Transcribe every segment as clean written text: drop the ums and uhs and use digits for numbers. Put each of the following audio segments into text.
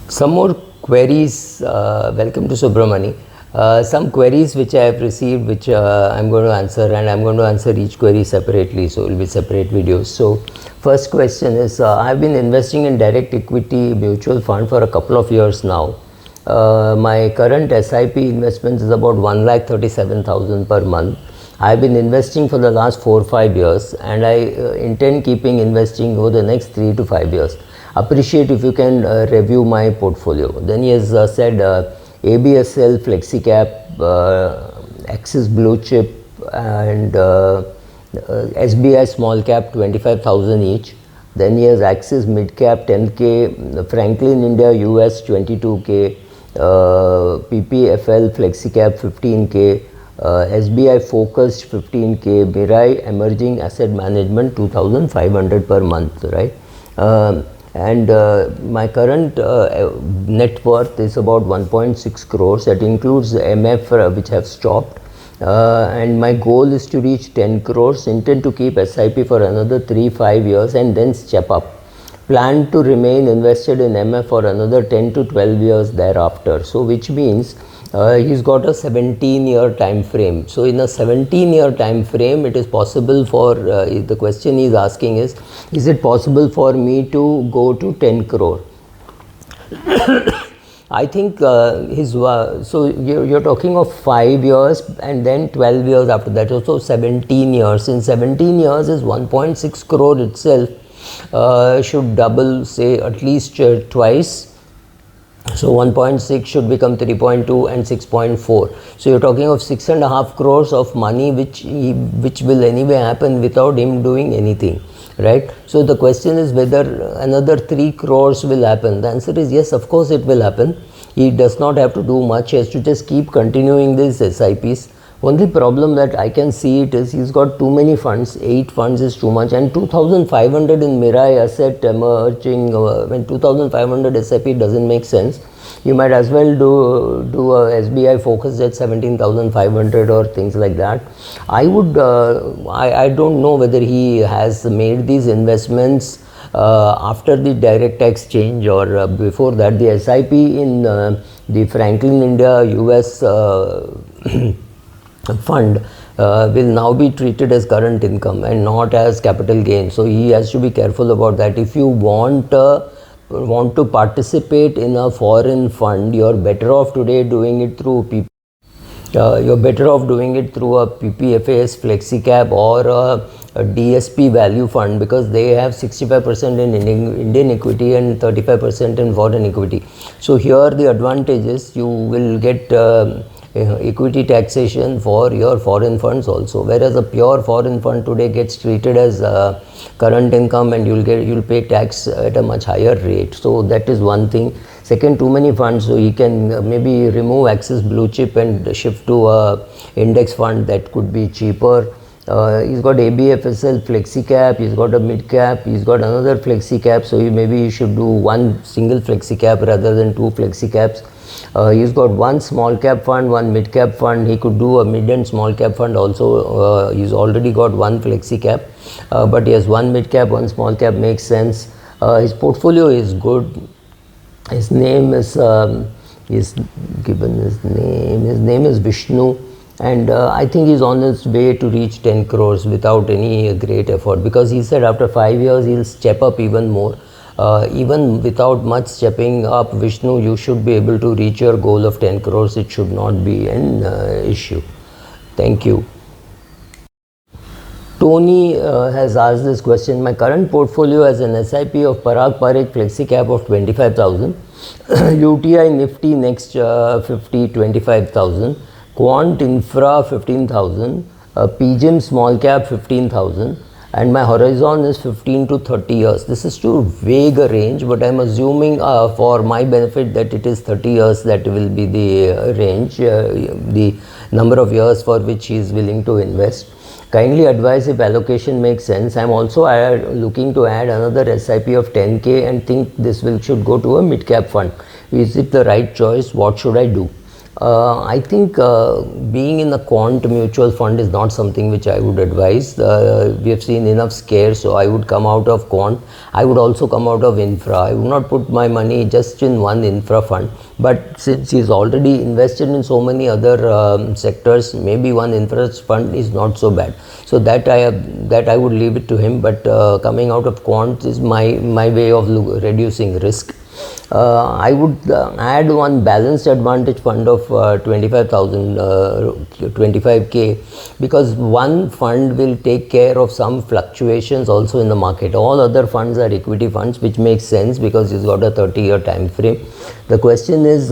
Some more queries. Welcome to Subramani. Some queries which I have received, which I'm going to answer, and I'm going to answer each query separately, so it will be separate videos. So first question is, I've been investing in direct equity mutual fund for a couple of years now. My current SIP investments is about 1,37,000 per month. I've been investing for the last 4 or 5 years, and I intend keeping investing over the next 3 to 5 years. Appreciate if you can review my portfolio. Then he has said ABSL, FlexiCap, Axis Blue Chip, and SBI Small Cap 25,000 each. Then he has Axis Mid Cap 10K, Franklin India US 22K, PPFL FlexiCap 15K, SBI Focused 15K, Mirai Emerging Asset Management 2,500 per month, right? And my current net worth is about 1.6 crores. That includes the MF which have stopped. And my goal is to reach 10 crores. Intend to keep SIP for another 3-5 years and then step up. Plan to remain invested in MF for another 10 to 12 years thereafter. So which means he's got a 17-year time frame. So in a 17-year time frame, it is possible for, the question he's asking is it possible for me to go to 10 crore? I think so you're talking of 5 years and then 12 years after that, also 17 years. In 17 years is 1.6 crore itself should double, say at least twice. So 1.6 should become 3.2 and 6.4. So you're talking of 6.5 crores of money which will anyway happen without him doing anything, right? So the question is whether another 3 crores will happen. The answer is yes, of course it will happen. He does not have to do much. He has to just keep continuing these SIPs. Only problem that I can see it is he's got too many funds. 8 funds is too much, and 2,500 in Mirai Asset Emerging, when 2,500 SIP doesn't make sense. You might as well do a SBI Focus at 17,500 or things like that. I would, I don't know whether he has made these investments after the direct tax change or before that. The SIP in the Franklin India US fund will now be treated as current income and not as capital gain. So he has to be careful about that. If you want to participate in a foreign fund, you're better off today doing it through you're better off doing it through a PPFAS FlexiCap or a DSP value fund, because they have 65% in Indian equity and 35% in foreign equity. So here the advantage is you will get equity taxation for your foreign funds also, whereas a pure foreign fund today gets treated as current income and you'll pay tax at a much higher rate. So that is one thing. Second, too many funds, so he can maybe remove Axis Blue Chip and shift to a index fund that could be cheaper. He's got ABFSL FlexiCap, he's got a mid cap, he's got another FlexiCap, so maybe he should do one single FlexiCap rather than 2 FlexiCaps. He's got one small cap fund, one mid cap fund. He could do a mid and small cap fund also. He's already got one FlexiCap, but he has one mid cap, one small cap, makes sense. His portfolio is good. His name is, he's given his name is Vishnu, and I think he's on his way to reach 10 crores without any great effort, because he said after 5 years he'll step up even more. Even without much stepping up, Vishnu, you should be able to reach your goal of 10 crores. It should not be an issue. Thank you. Tony has asked this question. My current portfolio has an SIP of Parag Parikh FlexiCap of 25,000, UTI Nifty Next 50 25,000, Quant Infra 15,000, PGIM Small Cap 15,000, and my horizon is 15 to 30 years. This is too vague a range, but I'm assuming for my benefit that it is 30 years that will be the range, the number of years for which he is willing to invest. Kindly advise if allocation makes sense. I'm also looking to add another SIP of 10K and think this should go to a mid-cap fund. Is it the right choice? What should I do? I think being in a quant mutual fund is not something which I would advise. We have seen enough scares, so I would come out of quant. I would also come out of infra. I would not put my money just in one infra fund. But since he's already invested in so many other sectors, maybe one infra fund is not so bad. So that I would leave it to him. But coming out of quant is my way of reducing risk. I would add one balanced advantage fund of 25k, because one fund will take care of some fluctuations also in the market. All other funds are equity funds, which makes sense because he's got a 30-year time frame. The question is,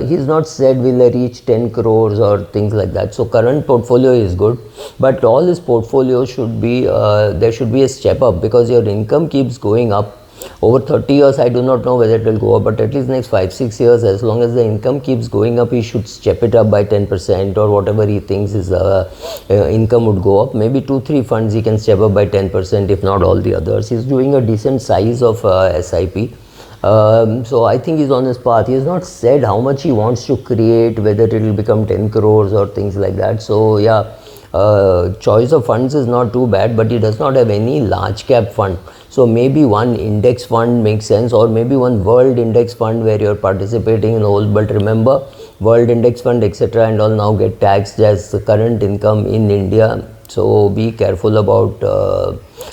he's not said will I reach 10 crores or things like that. So current portfolio is good, but all his portfolio should be, there should be a step up, because your income keeps going up. Over 30 years, I do not know whether it will go up, but at least next 5-6 years, as long as the income keeps going up, he should step it up by 10% or whatever he thinks his income would go up. Maybe 2-3 funds he can step up by 10%, if not all the others. He's doing a decent size of SIP. So I think he's on his path. He has not said how much he wants to create, whether it will become 10 crores or things like that. So yeah, choice of funds is not too bad, but he does not have any large cap fund. So maybe one index fund makes sense, or maybe one world index fund where you're participating in the whole. But remember, world index fund etc. and all now get taxed as the current income in India. So be careful about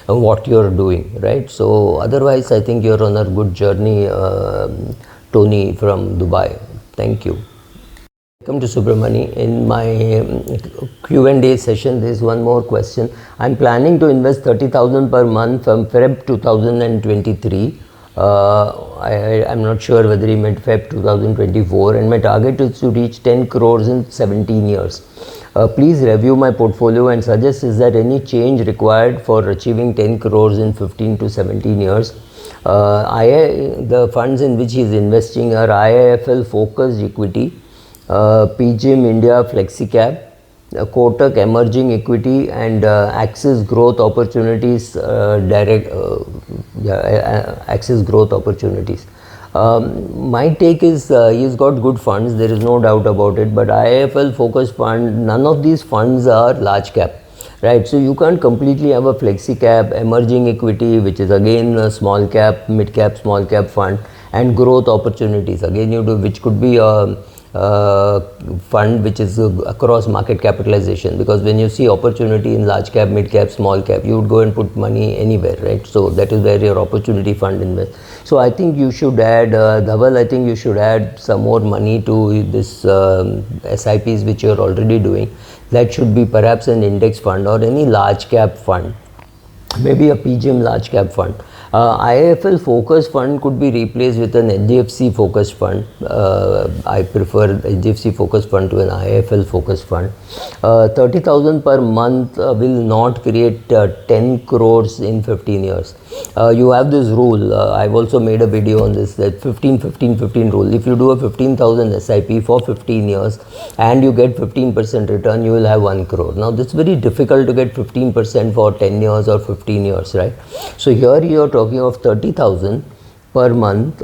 what you're doing, right? So otherwise, I think you're on a good journey, Tony from Dubai. Thank you. Welcome to Subramani. In my Q&A session, there is one more question. I'm planning to invest 30,000 per month from Feb 2023. I'm not sure whether he meant Feb 2024, and my target is to reach 10 crores in 17 years. Please review my portfolio and suggest is there any change required for achieving 10 crores in 15 to 17 years. The funds in which he is investing are IIFL Focused Equity, PGIM India FlexiCap, Kotak Emerging Equity, and Axis Growth Opportunities Axis Growth Opportunities. My take is he's got good funds, there is no doubt about it, but IIFL Focused Fund, none of these funds are large cap, right? So you can't completely have a flexi cap, emerging equity, which is again a small cap, mid cap, small cap fund, and growth opportunities, again you do, which could be a fund which is across market capitalization, because when you see opportunity in large cap, mid cap, small cap, you would go and put money anywhere, right? So that is where your opportunity fund invests. So I think you should add, Dhaval, I think you should add some more money to this SIPs which you are already doing. That should be perhaps an index fund or any large cap fund, maybe a PGIM large cap fund. IIFL focused fund could be replaced with an HDFC focused fund. I prefer HDFC focused fund to an IIFL focused fund. 30,000 per month will not create 10 crores in 15 years. You have this rule, I've also made a video on this, that 15-15-15 rule. If you do a 15,000 SIP for 15 years and you get 15% return, you will have 1 crore. Now this is very difficult to get 15% for 10 years or 15 years, right? So here you are talking of 30,000 per month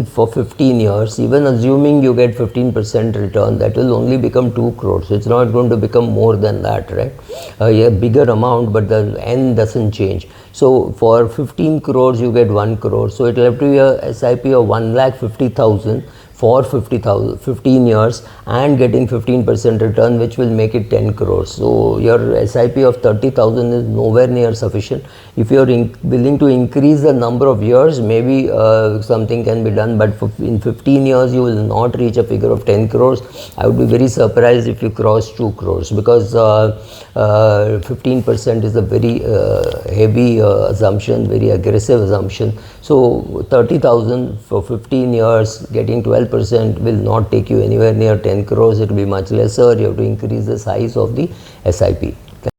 for 15 years. Even assuming you get 15% return, that will only become 2 crores. It's not going to become more than that, right? A bigger amount, but the end doesn't change. So for 15 crores you get 1 crore. So it will have to be a SIP of 1,50,000 for 15 years and getting 15% return, which will make it 10 crores. So your SIP of 30,000 is nowhere near sufficient. If you are willing to increase the number of years, maybe something can be done, but in 15 years you will not reach a figure of 10 crores. I would be very surprised if you cross 2 crores, because 15% is a very heavy assumption, very aggressive assumption. So 30,000 for 15 years, getting 12% will not take you anywhere near 10 crores. It will be much lesser. You have to increase the size of the SIP.